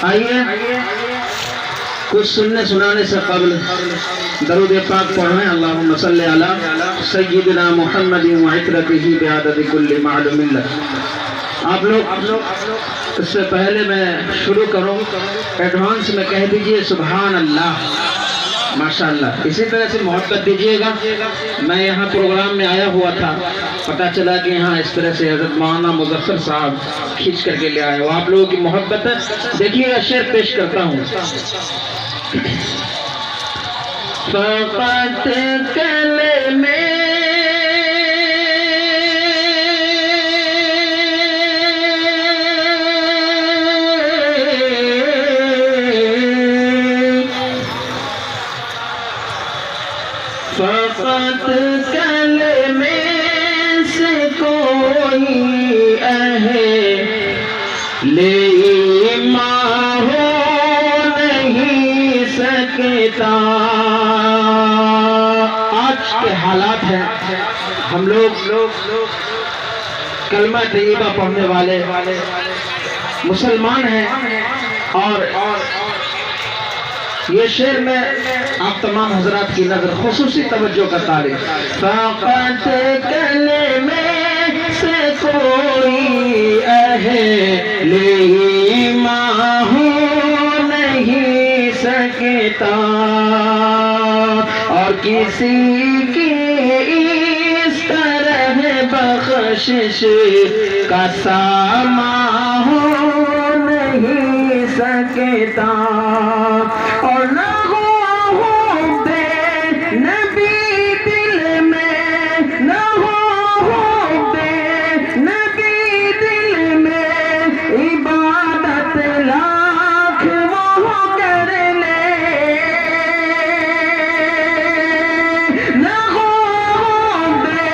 आइए कुछ सुनने सुनाने से कबल दरूद पाक पढ़ें। अल्लाहुम्मा सल्ली अला सय्यिदिना मुहम्मदिन व इत्रतिही बिअदद कुल्ली मालूम लक। आप लोग इससे पहले मैं शुरू करूं, एडवांस में कह दीजिए सुभान अल्लाह, माशाअल्लाह। इसी तरह से मोहब्बत दीजिएगा। मैं यहाँ प्रोग्राम में आया हुआ था, पता चला कि यहाँ इस तरह से हज़रत मौलाना मुज़फ़्फ़र साहब खींच करके ले आए। वो आप लोगों की मोहब्बत है। देखिएगा, शेर पेश करता हूँ। फ़क़त कलमे फ़क़त कलमे से कोई अहले ईमान हो नहीं सकता। आज के हालात हैं, हम लोग कलमा तैयबा पढ़ने वाले मुसलमान हैं, और ये शेर में आप तमाम हजरात की नजर खुसूसी तवज्जो का तालिब। फ़क़त कलमे से कोई अहले ईमान हो नहीं सकता, और किसी की इस तरह बख्शिश का सामा हो नहीं सकता। और न हो बे नबी दिल में, न हो बे नबी दिल में, इबादत लाख वो कर ले। न हो बे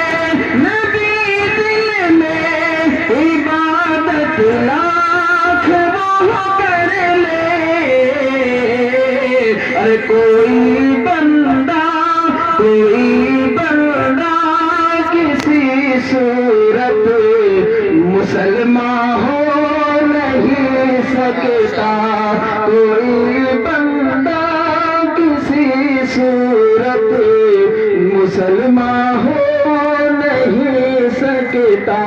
नबी दिल में, इबादत लाख वो कर ले। अरे कोई बंदा किसी सूरत मुसलमान हो नहीं सकता। कोई बंदा किसी सूरत मुसलमान हो नहीं सकता।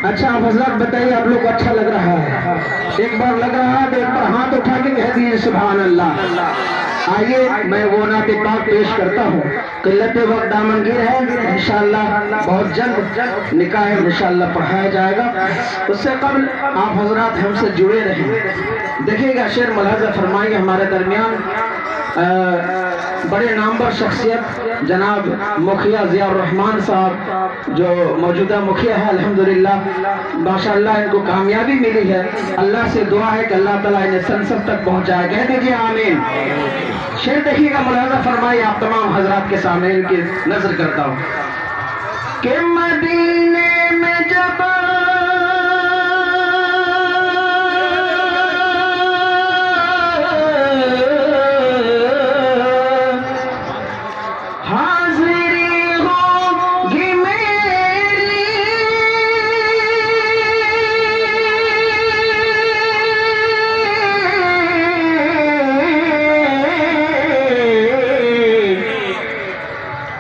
अच्छा आप हजरत बताइए, आप लोग को अच्छा लग रहा है? एक बार लग रहा है तो एक बार हाथ उठा के कह दीजिए सुभान अल्लाह। आइए मैं वो नाते पाक पेश करता हूँ। किल्लत वक्त दामनगीर है, इंशाअल्लाह बहुत जल्द निकाह इंशाअल्लाह पढ़ाया जाएगा। उससे कबल आप हजरात हमसे जुड़े रहें। देखिएगा, शेर मुलाज़ा फरमाएंगे। हमारे दरमियान बड़े नामवर शख्सियत जनाब मुखिया ज़ियाउर रहमान साहब, जो मौजूदा मुखिया है, अल्हम्दुलिल्लाह माशाअल्लाह इनको कामयाबी मिली है। अल्लाह से दुआ है कि अल्लाह ताला इन्हें संसद तक पहुंचाए। कह दीजिए आमीन। शेर देखिएगा, मुलाज़ा फरमाइए। आप तमाम हजरात के सामने इनकी नजर करता हूँ कि मदीने में जब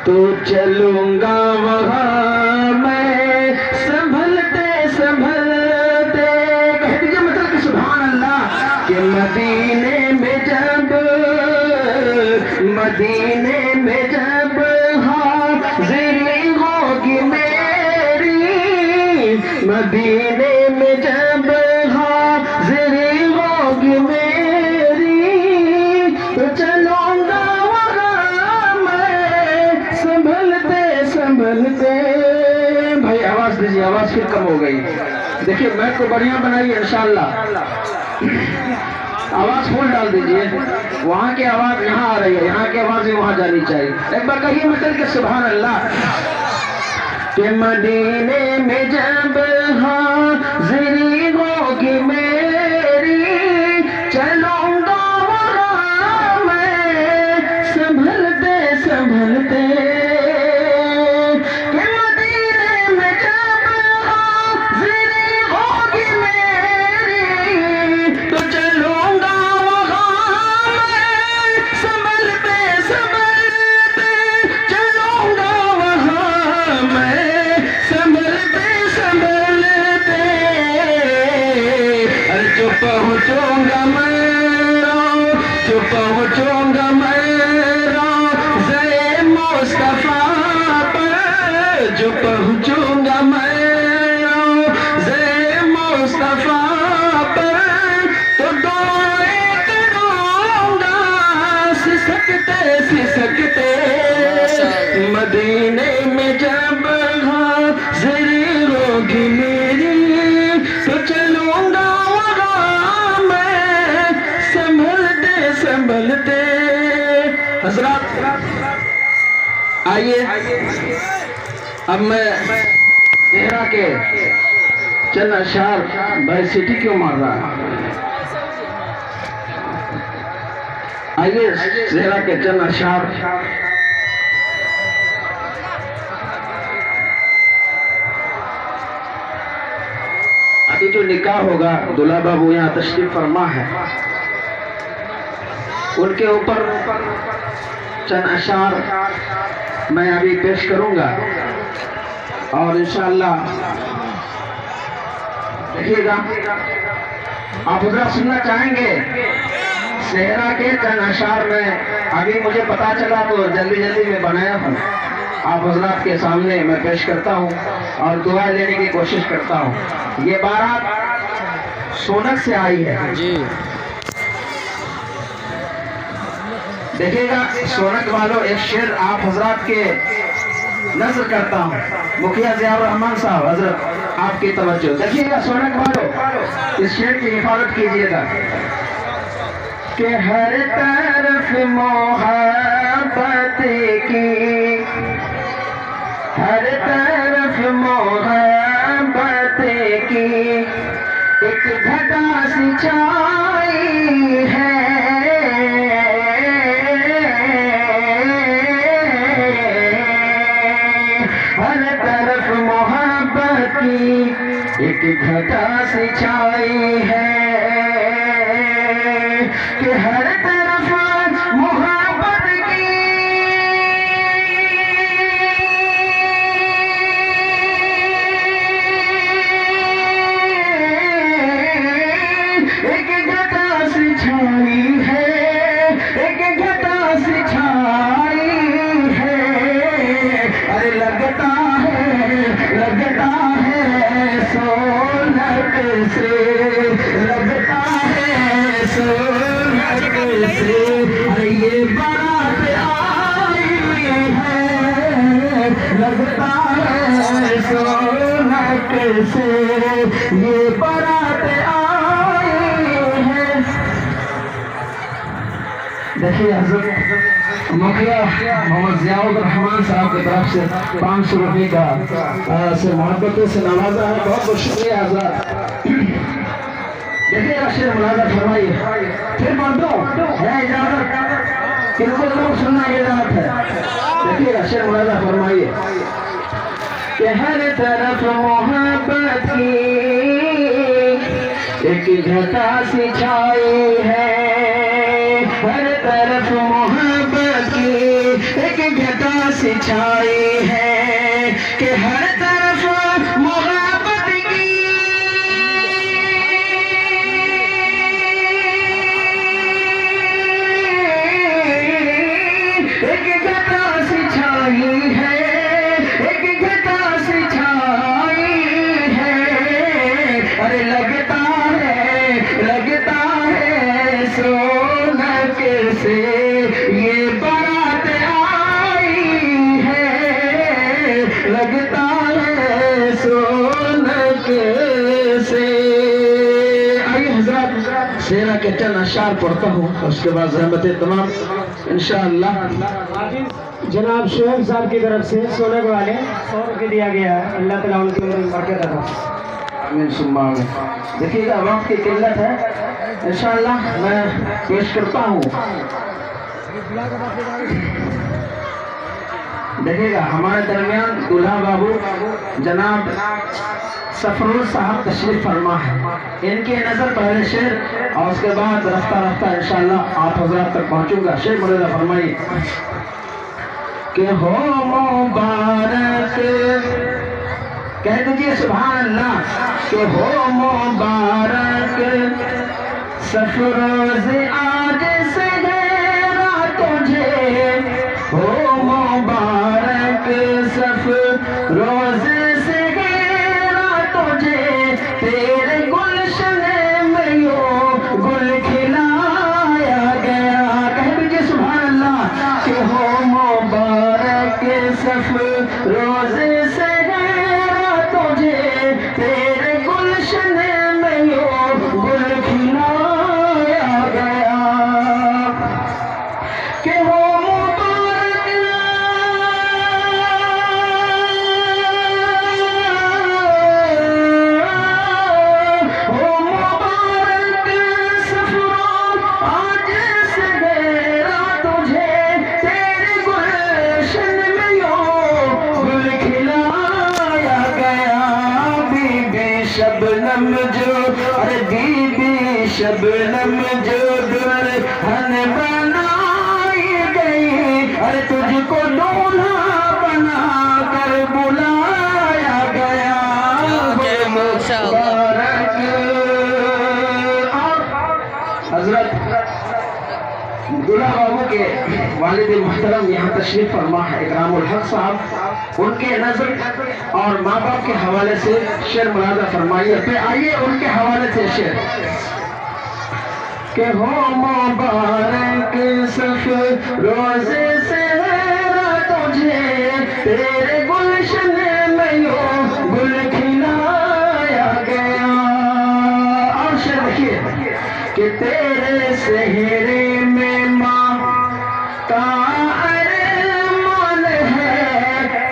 तो चलूंगा वहाँ मैं संभलते संभलते। कह दीजिए मतलब कि सुभान अल्लाह। कि मदीने में जब हाज़िरी होगी मेरी, मदीने में जब हाज़िरी होगी मेरी, तो चलूंगा संभलते। भाई आवाज दीजिए, आवाज फिर कम हो गई। देखिए मैं को बढ़िया बनाइए इंशाअल्लाह। आवाज फुल डाल दीजिए। वहाँ की आवाज यहाँ आ रही है, यहाँ की आवाज भी वहाँ जानी चाहिए। एक बार कहिए मतलब कि सुभान अल्लाह। कि मदीने में जब हाज़िरी होगी मेरी, चलूंगा वहाँ मैं संभलते संभलते। तो जो पहुंचूंगा मैं मुस्तफा पर तो दुआएं करूंगा सिसकते मदीने में जब हाज़िर होगी मेरी तो चलूंगा वहाँ मैं संभलते। हज़रात आइए अब मैं सेहरा के चंद अशआर भाई सिटी क्यों मार रहा है। आइए सेहरा के चंद अशआर अभी जो निकाह होगा दुल्हा बाबू यहाँ तशरीफ फरमा है, उनके ऊपर चंद अशआर मैं अभी पेश करूंगा और इंशाअल्लाह देखिएगा आप हज़रात सुनना चाहेंगे सेहरा के चंद अशआर में। अभी मुझे पता चला तो जल्दी में बनाया हूँ, आप हज़रात के सामने मैं पेश करता हूँ और दुआ लेने की कोशिश करता हूँ। ये बारात सोनक से आई है जी। देखिएगा सोनक वालों, एक शेर आप हज़रात के नज़र करता हूँ। मुखिया ज़ियाउर रहमान साहब हज़रत आपकी तवज्जो। देखिएगा सोनक वालों, इस शेर की हिफाजत कीजिएगा कि हर तरफ मोहब्बत की, हर तरफ मोहब्बत की एक घटा सी छाई है। हर तरफ मोहब्बत की एक घटा सी छाई है कि हर तरफ मोहब्बत की एक घटा सी छाई है, एक घटा सी छाई है। अरे लगता है सोनक से, लगता है सोनक से। अरे ये बारात आई है, लगता है सोनक से, ये बारात आई है। देखिए हज़रत मुखिया मोहम्मद ज़ियाउर रहमान साहब की तरफ से 500 रुपये का से मोहब्बतों से नवाजा है। बहुत बहुत शुक्रिया हज़रात। देखिए शेर मुलाज़ा फरमाइए, फिर पढ़ दो है इजाज़त, किनको लोग सुनना इजाज़त है। देखिएगा शेर मुलाज़ा फरमाइए कि हर तरफ मोहब्बत की एक घटा सी छाई है। हर तरफ मोहब्बत की एक घटा सी छाई है कि हर तरफ मोहब्बत की एक घटा सी छाई है, एक घटा सी छाई है। अरे लगता है सोनक से ये बारात आई है, लगता है सोनक से। आइए हज़रात सेहरा के चंद अशआर पढ़ता हूँ, उसके बाद ज़हमत तमाम इंशाअल्लाह। जनाब शोएब साहब की तरफ से सोनक वाले 100 रुपये दिया गया है। अल्लाह ताला उनकी उम्र में बरकत अता। आमीन सुम्मा आमीन। देखिएगा वक्त की किल्लत है, इंशाअल्लाह मैं पेश करता हूँ। देखिएगा हमारे दरमियान दूल्हा बाबू जनाब सफरुल साहब तशरीफ फरमा है। इनकी नज़र पहले शेर और उसके बाद रफ्ता रफ्ता इंशाअल्लाह आप हज़रात तक पहुँचूंगा। शेर मुलाज़ा फरमाइए कि हो मुबारक, कह दीजिए सुभान अल्लाह, कि हो मुबारक सफरोज़ आज से तुझे, हो मुबारक सफरोज़ रोजे से घेरा तुझे तेरे गुलशन में यूं गुल खिलाया गया। कह दीजिए सुभान अल्लाह कि हो मुबारक सफर रोजे से घेरा तुझे तेरे गुलशन में यूं गुल खिलाया गया। कि हो शबनम जो अरे बीबी शबनम जो दुल्हन बनाई गई, अरे तुझको दूल्हा बना कर बुलाया गया। हजरत दूल्हा बाबू के वालिद मुहतरम यहाँ तशरीफ फरमा है इकरामुल हक साहब, उनके नजर और माँ बाप के हवाले से शेर मुरादा फरमाइए। पे आइए उनके हवाले से शेर के हो मुबारक सफर रोजे से तुझे तेरे गुलशन में यूं गुल खिलाया गया। और शेर देखिए कि तेरे सेहरे में माँ का अरमान है,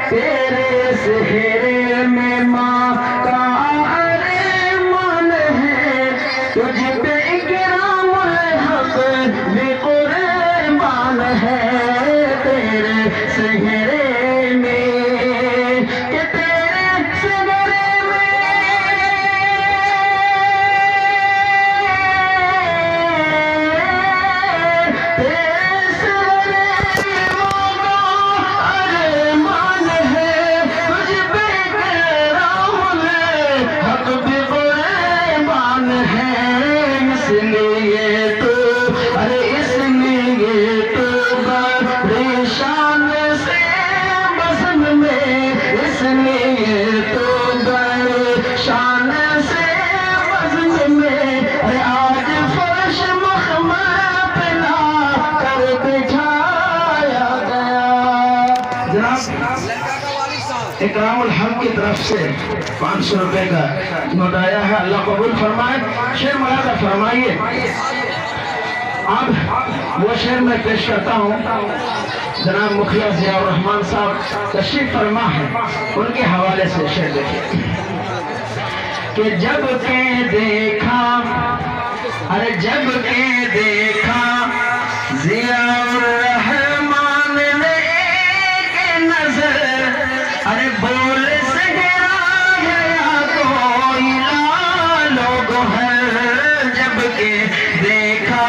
तेरे सेहरे में माँ का अरमान है, तुझ पे इकरामुल हक भी कुर्बान है। तेरे सेहरे में कि तेरे सेहरे में इकरामुल हक की तरफ से 500 रुपए का नोट आया है, अल्लाह कबूल फरमाए। शेर मुरादा फरमाइए। अब वो शेर मैं पेश करता हूँ, जनाब मुखिया जियाउर रहमान साहब तशरीफ फरमा है, उनके हवाले से शेर देखिए कि जब के देखा अरे जब के देखा जियाउर रहमान ने एक नजर, अरे बोल से गिरा गया कोई लोग है। जब के देखा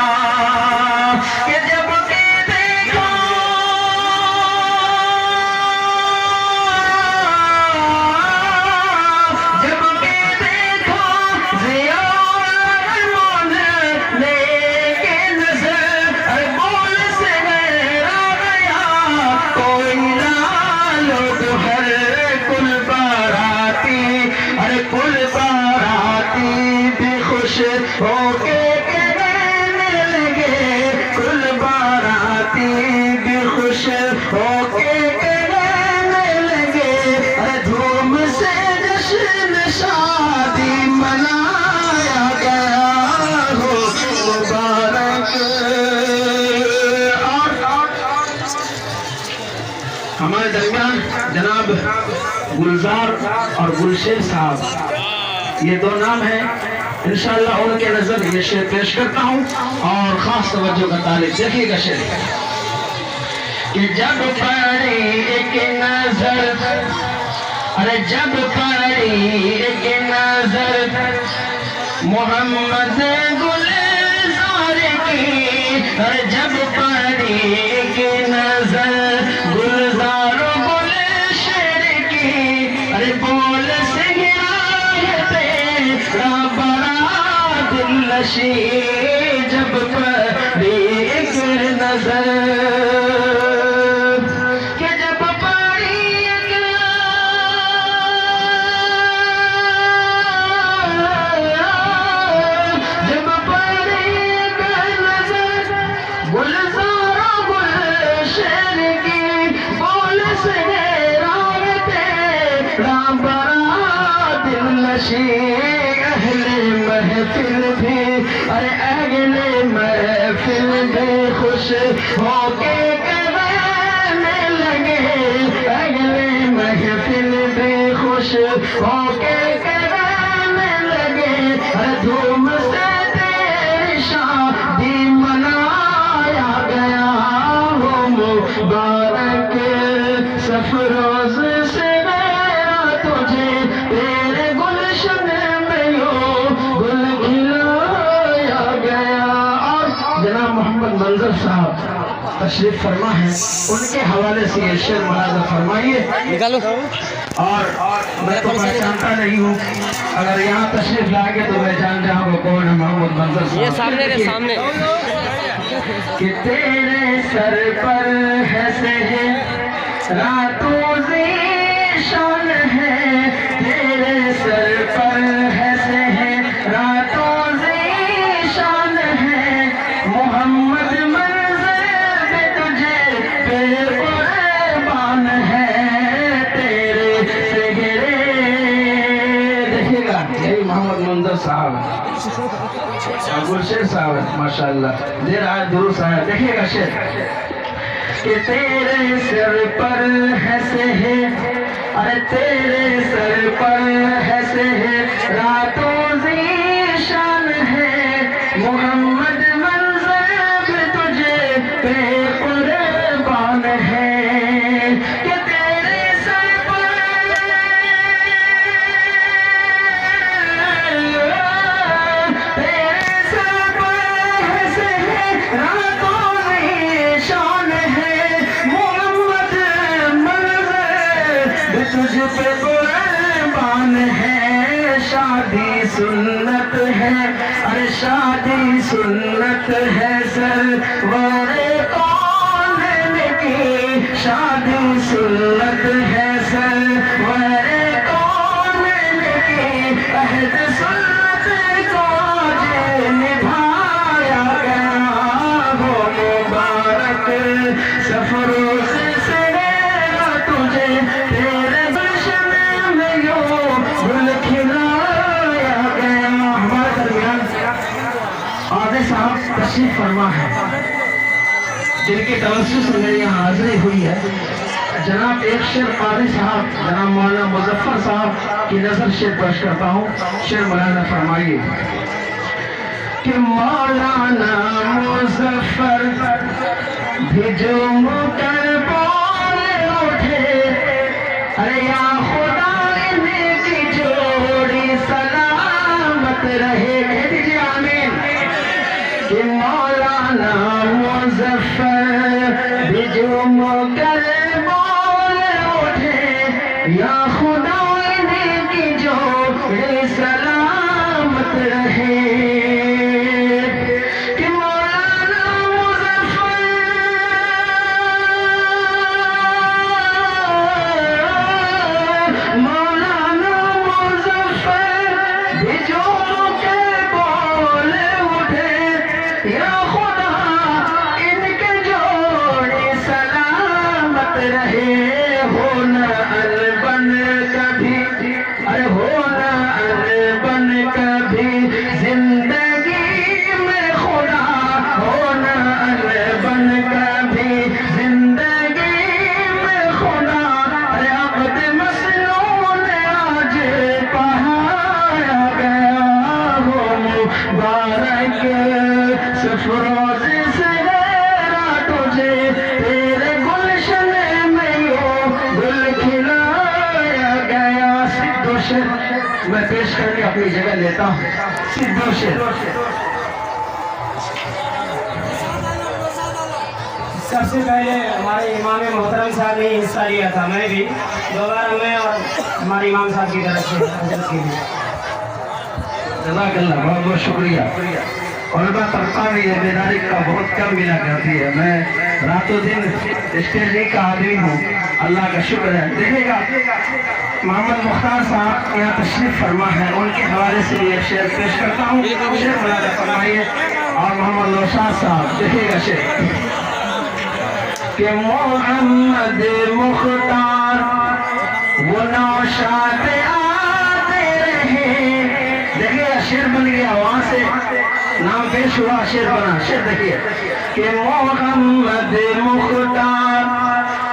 कि जब के देखा जब के देखा जियाउर रहमान ने एक नजर, अरे बोल से गिरा गया कोई लोग है। कुल बाराती भी खुश होके कहने लगे, कुल बाराती भी खुश होके कहने लगे, धूम से जश्न शादी मनाया गया हो मुबारक। हमारे दरमियान जनाब गुलजार और गुलशेर साहब, ये दो नाम हैं, इंशाअल्लाह उनके नजर ये शेर पेश करता हूँ और खास तवज्जो का तालिब। देखिएगा शेर कि जब पड़ी एक नजर, अरे जब पड़ी एक नजर मोहम्मद गुलजार की, अरे जब पड़ी एक नजर गुलजार गुलशेर की, अरे बोल से गिरा तेरा बड़ा दिल नशी। जब पड़ी एक नजर कि जब पड़ी एक बड़ा दिल नशी अहले महफिल भी, अरे अगले महफिल भी खुश होके कराने लगे, अगले महफिल भी खुश होके कराने लगे। धूम से तेरी शादी मनाया गया हो, मुबारक सफरोज से गया तुझे, तेरे गुलशन में यूं गुल खिलाया गया। और जनाब मोहम्मद मंजर साहब तशरीफ फरमा है, उनके हवाले से ये शेर मुलाज़ा फरमाइए। निकालो। और मैं तो पहचानता नहीं हूँ, अगर यहाँ तशरीफ लाएंगे तो मैं जान जाऊँगा कौन है मोहम्मद मंजर साहब। ये सामने रे सामने। कि तेरे सर पर है सेहर रातों ज़ीशान है, तेरे सर पर है सेहर रातों ज़ीशान है, मोहम्मद मंजर पे तुझे बेक़ुर्बान है, तेरे सेहरे। देखिएगा यही मोहम्मद मंजर साहब गुलशेर साहब माशाअल्लाह दे रहा है दुरुस्त है। देखिएगा शेर कि तेरे सर पर है सेहर, अरे तेरे सर पर है सेहर रातों ज़ीशान है, मोहम्मद मंजर पे तुझे बेक़ुर्बान है। कि तेरे सर पर रातों में शान है, मोहम्मद मंजर तुझ पे कुर्बान है। शादी सुन्नत है, अरे शादी सुन्नत है सरवरे कौन की, शादी सुन्नत है सरवरे कौन की, अहद सुन्नत को जे निभाया गया हो, मुबारक सफरोज से गया तुझे, तेरे गुलशन में यूं गुल खिलाया गया। हमारे दरमियान आदे साहब तशरीफ फरमा है, जिनकी तवज्जो से मेरी यहाँ हाजिरी हुई है। जनाब एक शेर कादी साहब जनाब मौलाना मुजफ्फर साहब की नजर शेर पेश करता हूँ, शेर मौलाना फरमाइए। कि मौलाना मुजफ्फर भी जो मुकर बोल उठे, अरे या खुदा इनकी जोड़ी सलामत रहे, कह दीजिए आमीन। कि मौलाना मुजफ्फर भी जो मुकर बोल उठे, या खुदा इनकी जोड़ी सलामत रहे। मैं पेश करके अपनी जगह लेता हूँ। सबसे पहले हमारे इमाम मोहतरम साहब ने हिस्सा लिया था, मैं भी दोबारा मैं और हमारे इमाम साहब की तरफ से हजरत के लिए जज़ाकल्लाह, बहुत बहुत शुक्रिया। और मैं तनख्वाह भी बेदारी का बहुत कम मिला करती है, मैं रातों दिन स्टेजी का आदमी हूँ, अल्लाह का शुक्र है। देखिएगा मोहम्मद मुख्तार साहब यहाँ तशरीफ फरमा है, उनके हवाले से एक शेर पेश करता हूँ, शेर मुलाज़ा फरमाइए। और मोहम्मद नौशाद साहब देखिएगा शेर कि मोहम्मद मुख्तार वो नौशाद आते रहे। देखिए शेर बन गया, वहां से नाम पेश हुआ, शेर बना। शेर देखिए कि मोहम्मद मुख्तार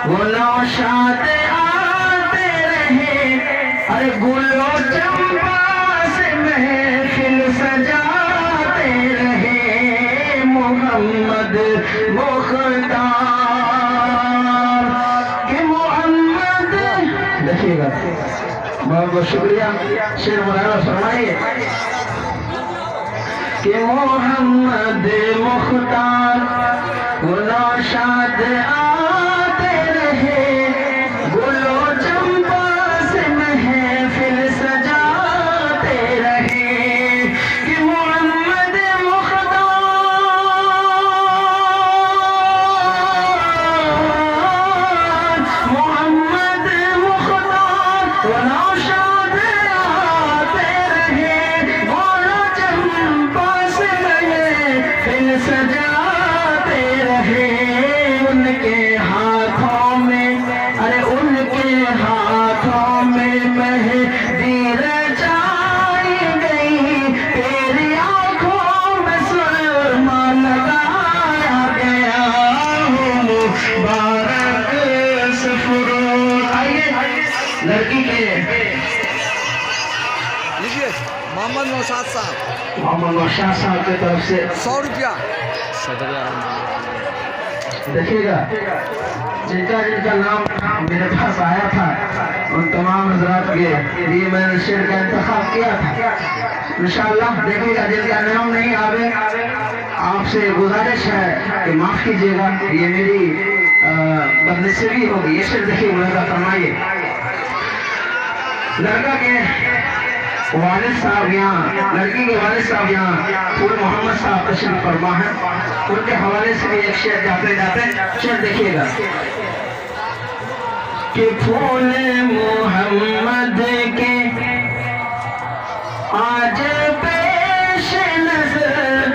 वो नौशाद आते रहे, अरे गुलो चंपा से महफिल सजाते रहे। मोहम्मद मुख्तार के मोहम्मद, देखिएगा बहुत बहुत शुक्रिया। शेर मुरादा फरमाइए कि मोहम्मद मुख्तार वो नौशाद आते रहे, गुलो चंपा से महफिल सजाते रहे। कि मोहम्मद मुख्तार मोहम्मद मुख्तार वो नौशाद आते रहे, गुलो चंपा से महफिल सजाते रहे। उनके हाथों में, अरे उनके हाथों में मेहंदी रचाई गई, तेरी आंखों में सुरमा लगाया गया। मुबारक सफरोज। आइए लड़की के लीजिए मोहम्मद नौशाद साहब, मोहम्मद नौशाद साहब की तरफ से 100 रुपया। देखिएगा जिनका जिनका नाम मेरे पास आया था उन तमाम हजरात के लिए मैंने शेर का इंतखाब किया था। इंशाअल्लाह देखिएगा जिनका नाम नहीं आवे, आपसे गुजारिश है कि माफ कीजिएगा, ये मेरी बदनसीबी होगी। ये शेर देखिए मुरादा फरमाइए। लड़का के वालिद साहब यहाँ, लड़की के वालिद साहब यहाँ फूल मोहम्मद साहब तशरीफ फरमा है, उनके हवाले से भी एक शेर जाते जाते शेर देखिएगा कि फूल मोहम्मद के आज पेश नजर,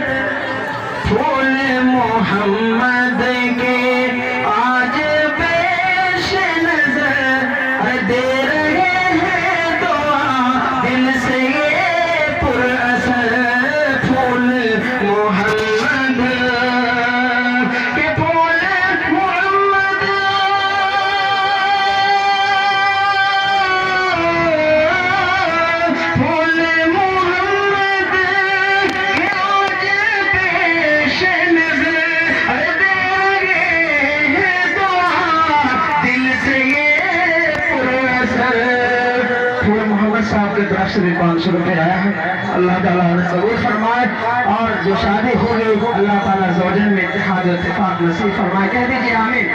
फूल मोहम्मद के आज पेश नजर, दे रहे हैं दुआ दिल से ये पुरअसर। फूल मोहम्मद के फूल मोहम्मद, फूल मोहम्मद के आज पेश नजर, दे रहे हैं दुआ दिल से ये पुरअसर। फूल मोहम्मद साहब की तरफ से भी 500 रुपये आया है, अल्लाह ताला ने कबूल फरमाए। और जो शादी हो गई अल्लाह ताला ज़ौजन में इत्तेहाद और इत्तेफाक नसीब फरमाए। कह दीजिए आमीन।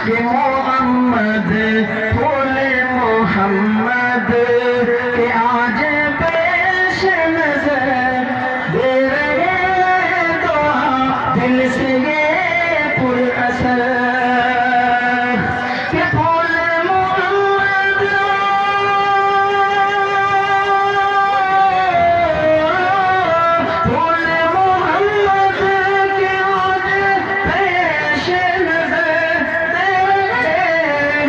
कि मोहम्मद फूल मोहम्मद के आज पेश नजर, दे रहे दुआ दिल से ये पुरअसर। कि फूल मोहम्मद, फूल मोहम्मद के आज पेश नजर, दे रहे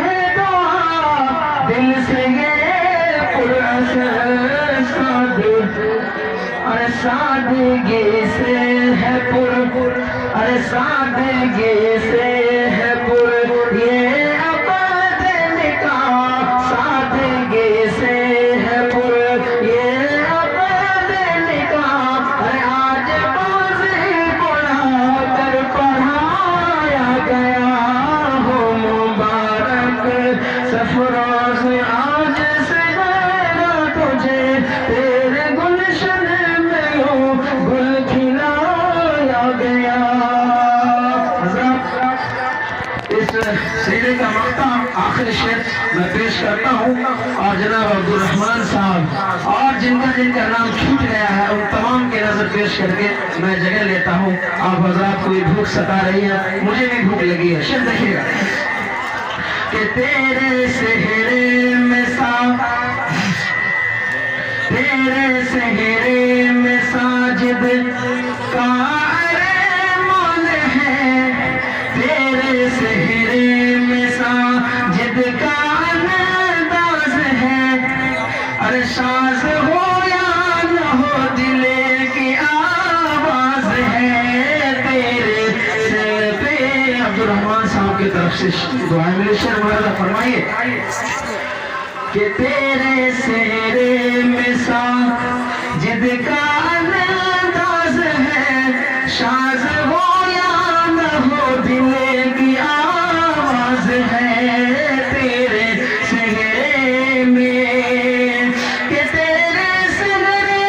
हैं दुआ दिल से ये पुरअसर। अरे सादगी से है पुर, अरे सादगी से है पुर ये अबद निकाह, सादगी से है पुर ये अबद निकाह। अरे आज बाज़ी बुला कर पढ़ाया गया हो, मुबारक सफरोज आज से तुझे, तेरे गुलशन में यूं गुल खिलाया गया। इस सीरे का मक्ता आखिरी शेर मैं पेश करता हूँ और जनाब अब्दुल रहमान साहब और जिनका जिनका नाम छूट गया है उन तमाम की नजर पेश करके मैं जगह लेता हूँ। आप हजरात को भी भूख सता रही है, मुझे भी भूख लगी है। शेर देखिएगा कि तेरे सेहरे में तेरे सेहरे में साजिद का अरमान है, तेरे सेहरे में साजिद का हर साज हो या न हो दिल की आवाज है तेरे सर पे। अब्दुर्रहमान साहब की तरफ से दुआ मिले शेर मुरादा फरमाइए कि तेरे सेहरे में साजिद का अंदाज है, शाज हो या न हो दिल की आवाज है तेरे सेहरे में, कि तेरे सेहरे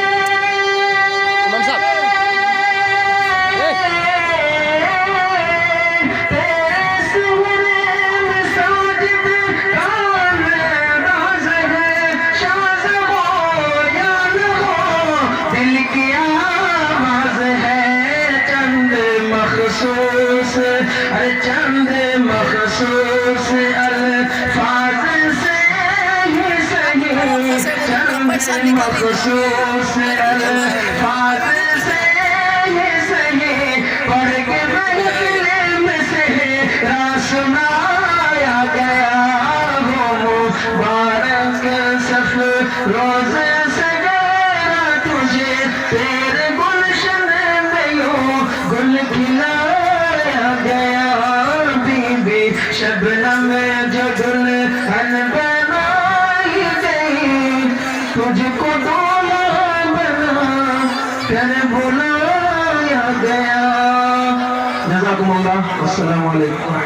चंद मखसूस अल्फाज से ही सही, चंद मखसूस अल्फाज से ही सही, पढ़ के महफिल में से सुनाया गया हो मुबारक सफ रोज़े से गया तुझे तेरे गुलशन में यूं गुल खिलाया गया। बीबी शबनम जो दुल्हन बनाई गई, तुझको दूल्हा बना कर बुलाया गया। जज़ाकुमुल्लाह, अस्सलामु अलैकुम।